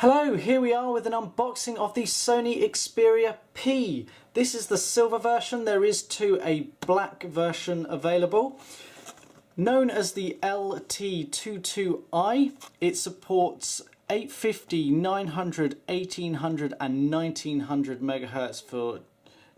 Hello, here we are with an unboxing of the Sony Xperia P. This is the silver version. There is too a black version available. Known as the LT22i, it supports 850, 900, 1800 and 1900 MHz for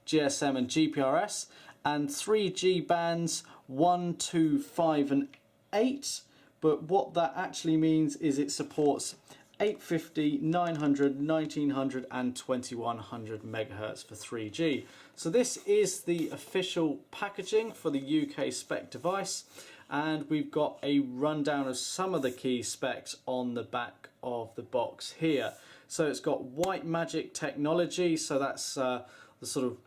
GSM and GPRS, and 3G bands 1, 2, 5 and 8. But what that actually means is it supports 850, 900, 1900 and 2100 MHz for 3G. So this is the official packaging for the UK spec device, and we've got a rundown of some of the key specs on the back of the box here. So it's got white magic technology, so that's the sort of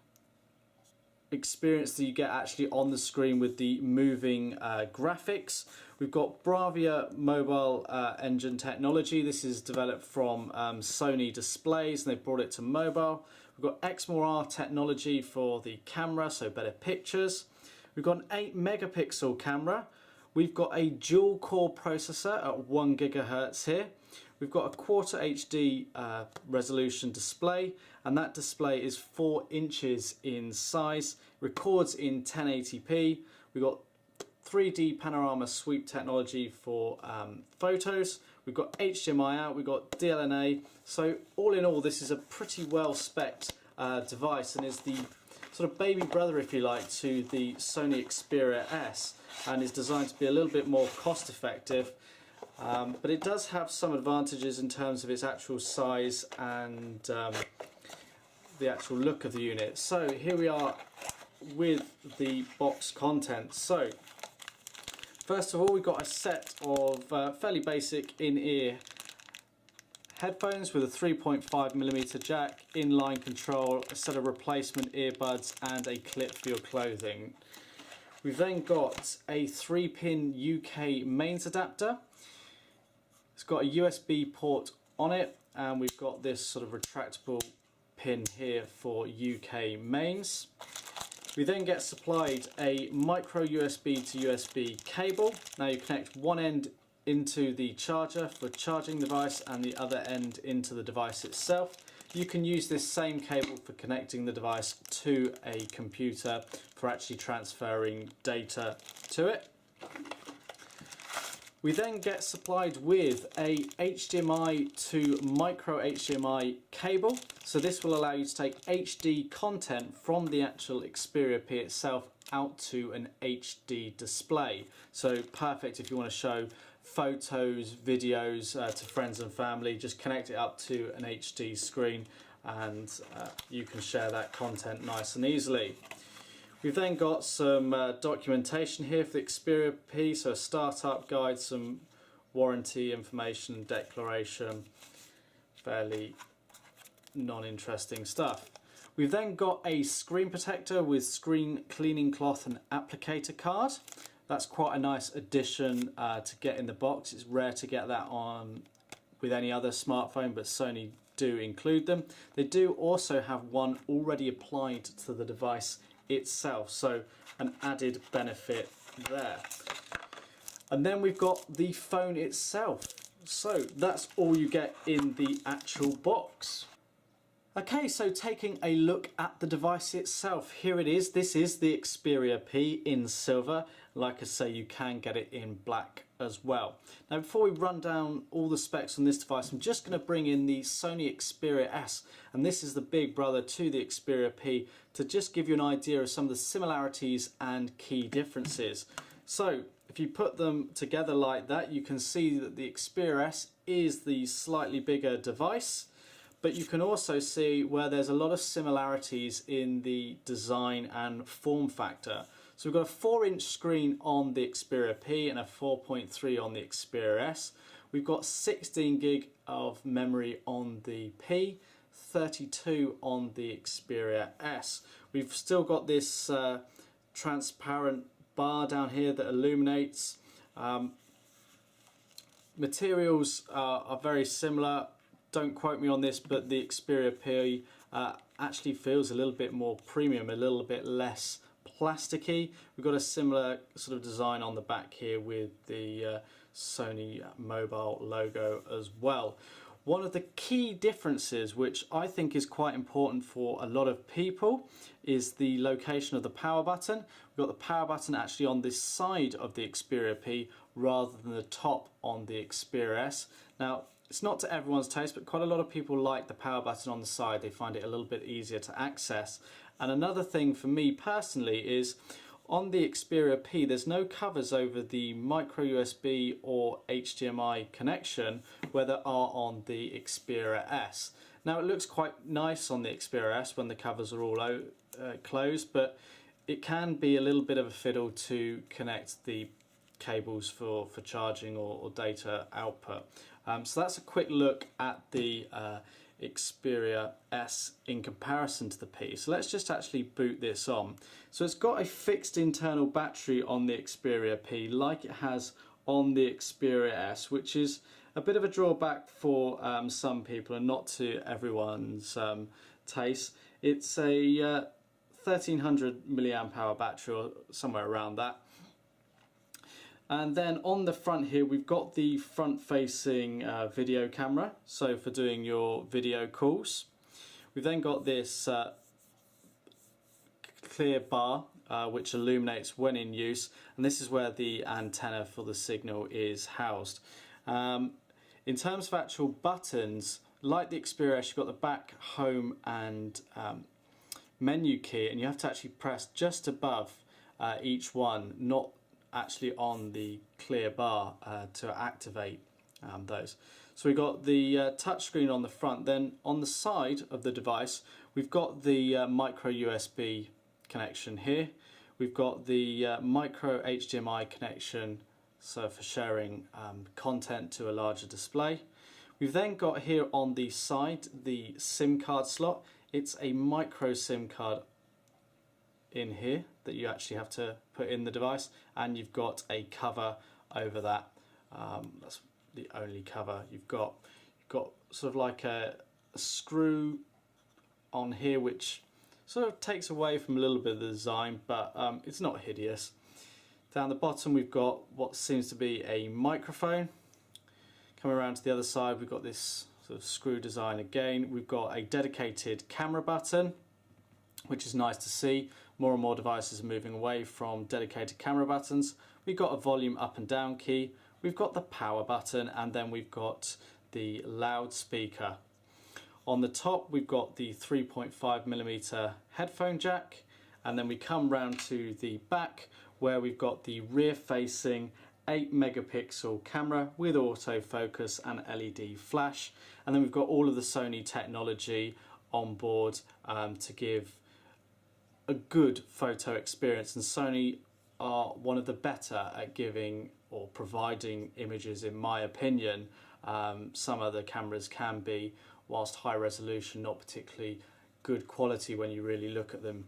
experience that you get actually on the screen with the moving graphics. We've got Bravia mobile engine technology. This is developed from Sony displays and they brought it to mobile. We've got XMOR technology for the camera, so better pictures. We've got an 8 megapixel camera. We've got a dual core processor at 1 GHz here. We've got a quarter HD resolution display, and that display is 4 inches in size, records in 1080p. We've got 3D panorama sweep technology for photos. We've got HDMI out, we've got DLNA. So all in all, this is a pretty well spec'd device and is the sort of baby brother, if you like, to the Sony Xperia S, and is designed to be a little bit more cost effective. But it does have some advantages in terms of its actual size and the actual look of the unit. So here we are with the box contents. So first of all, we've got a set of fairly basic in-ear headphones with a 3.5mm jack, inline control, a set of replacement earbuds and a clip for your clothing. We've then got a 3-pin UK mains adapter. It's got a USB port on it, and we've got this sort of retractable pin here for UK mains. We then get supplied a micro USB to USB cable. Now you connect one end into the charger for charging the device and the other end into the device itself. You can use this same cable for connecting the device to a computer for actually transferring data to it. We then get supplied with a HDMI to micro HDMI cable. So this will allow you to take HD content from the actual Xperia P itself out to an HD display. So perfect if you want to show photos, videos to friends and family. Just connect it up to an HD screen and you can share that content nice and easily. We've then got some documentation here for the Xperia P, so a startup guide, some warranty information, declaration, fairly non-interesting stuff. We've then got a screen protector with screen cleaning cloth and applicator card. That's quite a nice addition to get in the box. It's rare to get that on with any other smartphone, but Sony do include them. They do also have one already applied to the device itself, so an added benefit there. And then we've got the phone itself. So that's all you get in the actual box. Okay, so taking a look at the device itself, here it is. This is the Xperia P in silver. Like I say, you can get it in black as well. Now before we run down all the specs on this device, I'm just going to bring in the Sony Xperia S, and this is the big brother to the Xperia P, to just give you an idea of some of the similarities and key differences. So if you put them together like that, you can see that the Xperia S is the slightly bigger device, but you can also see where there's a lot of similarities in the design and form factor. So we've got a 4-inch screen on the Xperia P and a 4.3 on the Xperia S. We've got 16 gig of memory on the P, 32 on the Xperia S. We've still got this transparent bar down here that illuminates. Materials are very similar. Don't quote me on this, but the Xperia P actually feels a little bit more premium, a little bit less plasticky. We've got a similar sort of design on the back here with the Sony mobile logo as well. One of the key differences, which I think is quite important for a lot of people, is the location of the power button. We've got the power button actually on this side of the Xperia P rather than the top on the Xperia S. Now, it's not to everyone's taste, but quite a lot of people like the power button on the side. They find it a little bit easier to access. And another thing for me personally is on the Xperia P, there's no covers over the micro USB or HDMI connection where there are on the Xperia S. Now, it looks quite nice on the Xperia S when the covers are all closed, but it can be a little bit of a fiddle to connect the cables for charging or data output. So that's a quick look at the Xperia S in comparison to the P. So let's just actually boot this on. So it's got a fixed internal battery on the Xperia P like it has on the Xperia S, which is a bit of a drawback for some people and not to everyone's taste. It's a 1300 milliamp hour battery or somewhere around that. And then on the front here, we've got the front-facing video camera, so for doing your video calls. We've then got this clear bar, which illuminates when in use, and this is where the antenna for the signal is housed. In terms of actual buttons, like the Xperia S, you've got the back, home, and menu key, and you have to actually press just above each one, not actually on the clear bar to activate those. So we've got the touchscreen on the front. Then on the side of the device, we've got the micro USB connection here. We've got the micro HDMI connection, so for sharing content to a larger display. We've then got here on the side the SIM card slot. It's a micro SIM card in here that you actually have to put in the device, and you've got a cover over that. That's the only cover you've got. You've got sort of like a screw on here which sort of takes away from a little bit of the design, but it's not hideous. Down the bottom we've got what seems to be a microphone. Coming around to the other side, we've got this sort of screw design again. We've got a dedicated camera button, which is nice to see. More and more devices are moving away from dedicated camera buttons. We've got a volume up and down key, we've got the power button, and then we've got the loudspeaker. On the top we've got the 3.5mm headphone jack, and then we come round to the back where we've got the rear facing 8 megapixel camera with autofocus and LED flash, and then we've got all of the Sony technology on board to give a good photo experience, and Sony are one of the better at giving or providing images, in my opinion. Some other cameras can be, whilst high resolution, not particularly good quality when you really look at them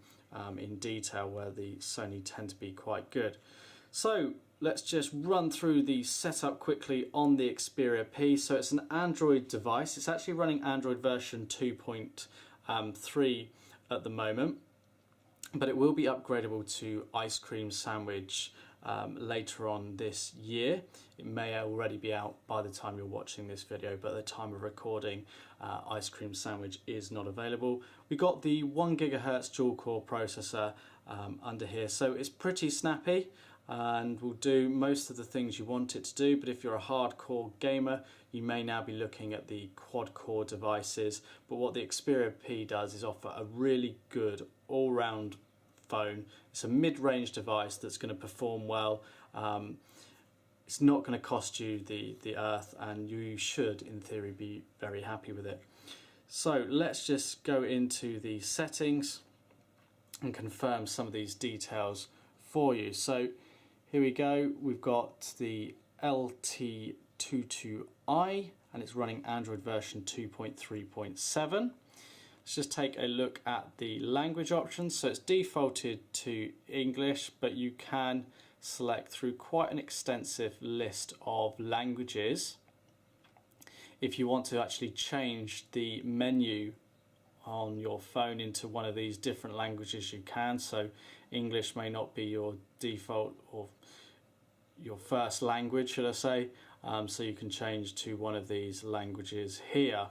in detail, where the Sony tend to be quite good. So let's just run through the setup quickly on the Xperia P. So it's an Android device. It's actually running Android version 2.3 at the moment, but it will be upgradable to Ice Cream Sandwich later on this year. It may already be out by the time you're watching this video, but at the time of recording, Ice Cream Sandwich is not available. We've got the 1 GHz dual core processor under here, so it's pretty snappy and will do most of the things you want it to do. But if you're a hardcore gamer, you may now be looking at the quad core devices. But what the Xperia P does is offer a really good all-round phone. It's a mid-range device that's going to perform well. It's not going to cost you the earth, and you should in theory be very happy with it. So let's just go into the settings and confirm some of these details for you. So here we go, we've got the LT22i and it's running Android version 2.3.7. Let's just take a look at the language options. So it's defaulted to English, but you can select through quite an extensive list of languages. If you want to actually change the menu on your phone into one of these different languages, you can. So English may not be your default or your first language, should I say. so you can change to one of these languages here.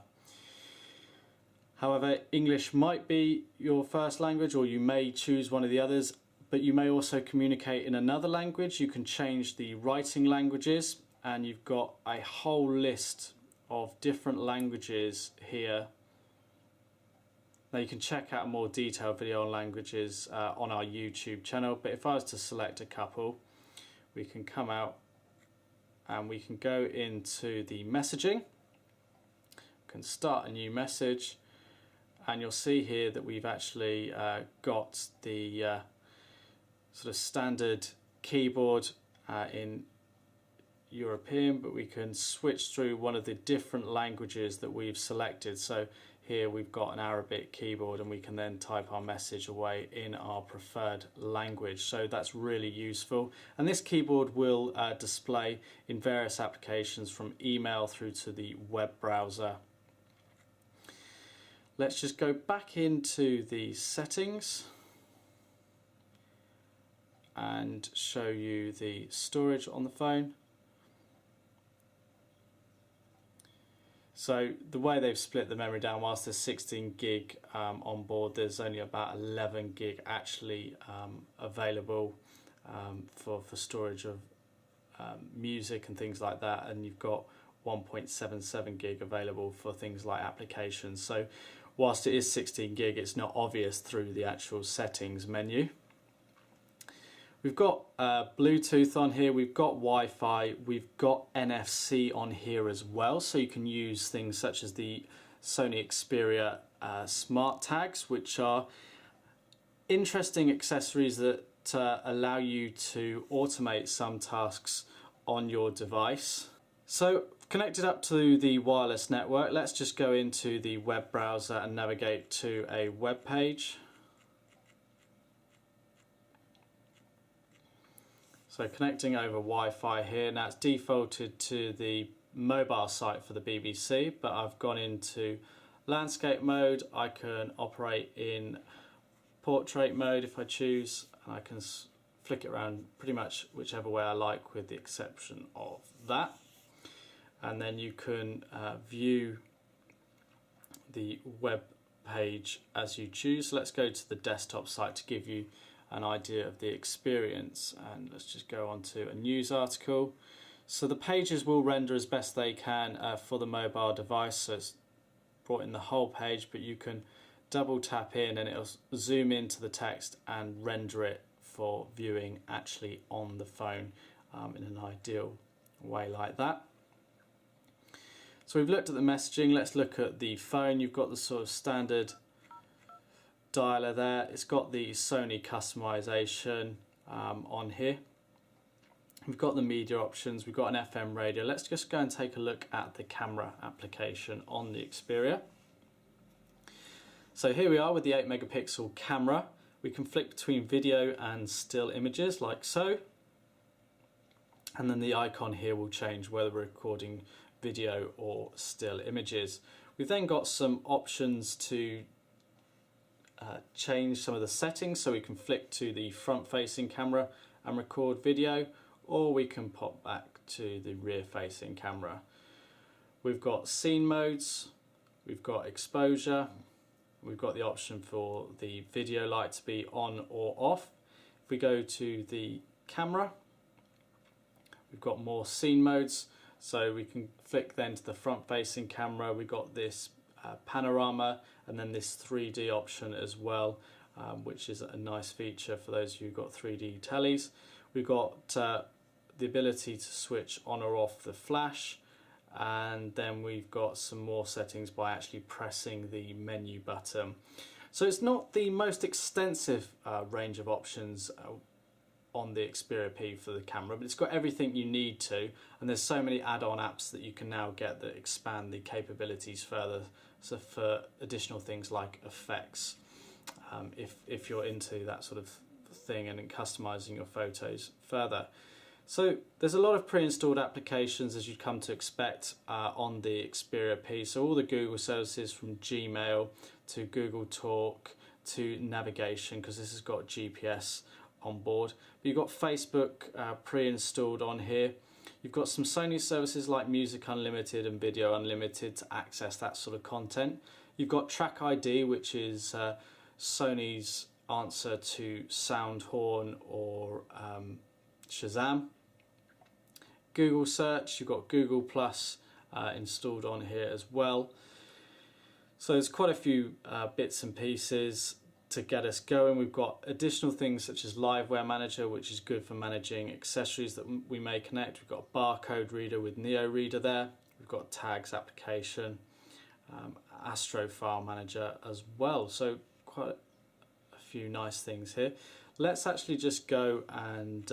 However, English might be your first language, or you may choose one of the others, but you may also communicate in another language. You can change the writing languages, and you've got a whole list of different languages here. Now you can check out a more detailed video on languages on our YouTube channel, but if I was to select a couple, we can come out and we can go into the messaging, we can start a new message, and you'll see here that we've actually got the sort of standard keyboard in European, but we can switch through one of the different languages that we've selected. So here we've got an Arabic keyboard, and we can then type our message away in our preferred language. So that's really useful. And this keyboard will display in various applications from email through to the web browser. Let's just go back into the settings and show you the storage on the phone. So the way they've split the memory down, whilst there's 16 gig on board, there's only about 11 gig actually available for storage of music and things like that, and you've got 1.77 gig available for things like applications. So whilst it is 16 gig, it's not obvious through the actual settings menu. We've got Bluetooth on here, we've got Wi-Fi, we've got NFC on here as well, so you can use things such as the Sony Xperia smart tags, which are interesting accessories that allow you to automate some tasks on your device. So connected up to the wireless network, let's just go into the web browser and navigate to a web page. So connecting over Wi-Fi here. Now it's defaulted to the mobile site for the BBC, but I've gone into landscape mode. I can operate in portrait mode if I choose, and I can flick it around pretty much whichever way I like, with the exception of that. And then you can view the web page as you choose. So let's go to the desktop site to give you an idea of the experience, and let's just go on to a news article. So the pages will render as best they can for the mobile device, so it's brought in the whole page, but you can double tap in and it'll zoom into the text and render it for viewing actually on the phone in an ideal way like that. So we've looked at the messaging, let's look at the phone. You've got the sort of standard dialer there. It's got the Sony customization on here. We've got the media options, we've got an FM radio. Let's just go and take a look at the camera application on the Xperia. So here we are with the 8 megapixel camera. We can flick between video and still images like so. And then the icon here will change whether we're recording video or still images. We've then got some options to change some of the settings, so we can flick to the front facing camera and record video, or we can pop back to the rear facing camera. We've got scene modes, we've got exposure, we've got the option for the video light to be on or off. If we go to the camera, we've got more scene modes, so we can flick then to the front facing camera. We've got this panorama and then this 3D option as well, which is a nice feature for those who've got 3D tellies. We've got the ability to switch on or off the flash, and then we've got some more settings by actually pressing the menu button. So it's not the most extensive range of options on the Xperia P for the camera, but it's got everything you need to, and there's so many add-on apps that you can now get that expand the capabilities further, so for additional things like effects, if you're into that sort of thing and customizing your photos further. So there's a lot of pre-installed applications, as you'd come to expect, on the Xperia P. So all the Google services, from Gmail to Google Talk to navigation, because this has got GPS on board. But you've got Facebook pre-installed on here. You've got some Sony services like Music Unlimited and Video Unlimited to access that sort of content. You've got Track ID, which is Sony's answer to Soundhorn or Shazam. Google Search, you've got Google Plus installed on here as well. So there's quite a few bits and pieces to get us going. We've got additional things such as Liveware Manager, which is good for managing accessories that we may connect. We've got a barcode reader with Neo Reader there. We've got Tags application, Astro File Manager as well. So quite a few nice things here. Let's actually just go and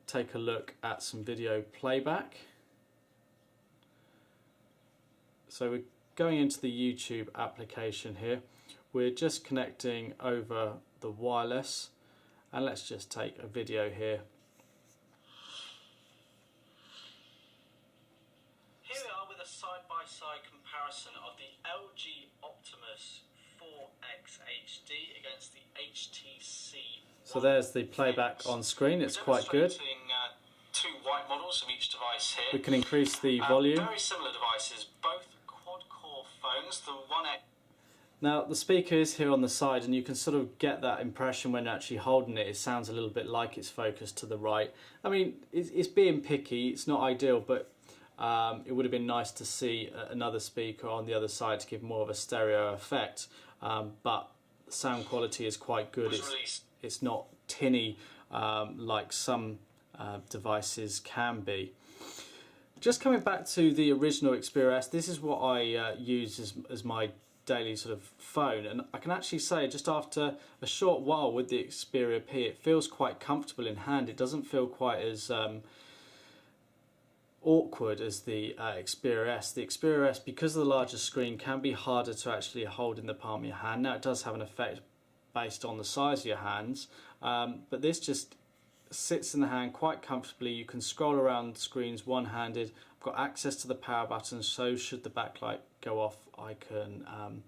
take a look at some video playback. So we're going into the YouTube application here. We're just connecting over the wireless, and let's just take a video here. Here we are with a side-by-side comparison of the LG Optimus 4X HD against the HTC. So there's the playback on screen, it's quite good. Two white models of each device here. We can increase the volume. Very similar devices, both quad-core phones. The 1X. Now the speaker is here on the side, and you can sort of get that impression when you're actually holding it. It sounds a little bit like it's focused to the right. I mean, it's being picky. It's not ideal, but it would have been nice to see another speaker on the other side to give more of a stereo effect. But the sound quality is quite good. It's not tinny like some devices can be. Just coming back to the original Xperia S, this is what I use as my daily sort of phone, and I can actually say just after a short while with the Xperia P, it feels quite comfortable in hand. It doesn't feel quite as awkward as the Xperia S. The Xperia S, because of the larger screen, can be harder to actually hold in the palm of your hand. Now it does have an effect based on the size of your hands, but this just sits in the hand quite comfortably. You can scroll around screens one-handed. I've got access to the power button, so should the backlight go off, I can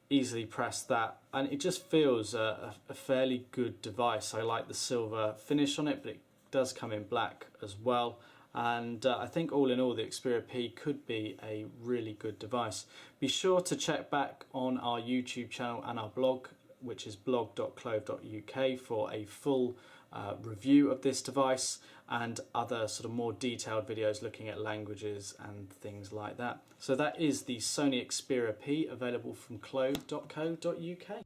easily press that, and it just feels a fairly good device. I like the silver finish on it, but it does come in black as well, and I think all in all the Xperia P could be a really good device. Be sure to check back on our YouTube channel and our blog, which is blog.clove.uk, for a full review of this device and other sort of more detailed videos looking at languages and things like that. So that is the Sony Xperia P, available from clove.co.uk.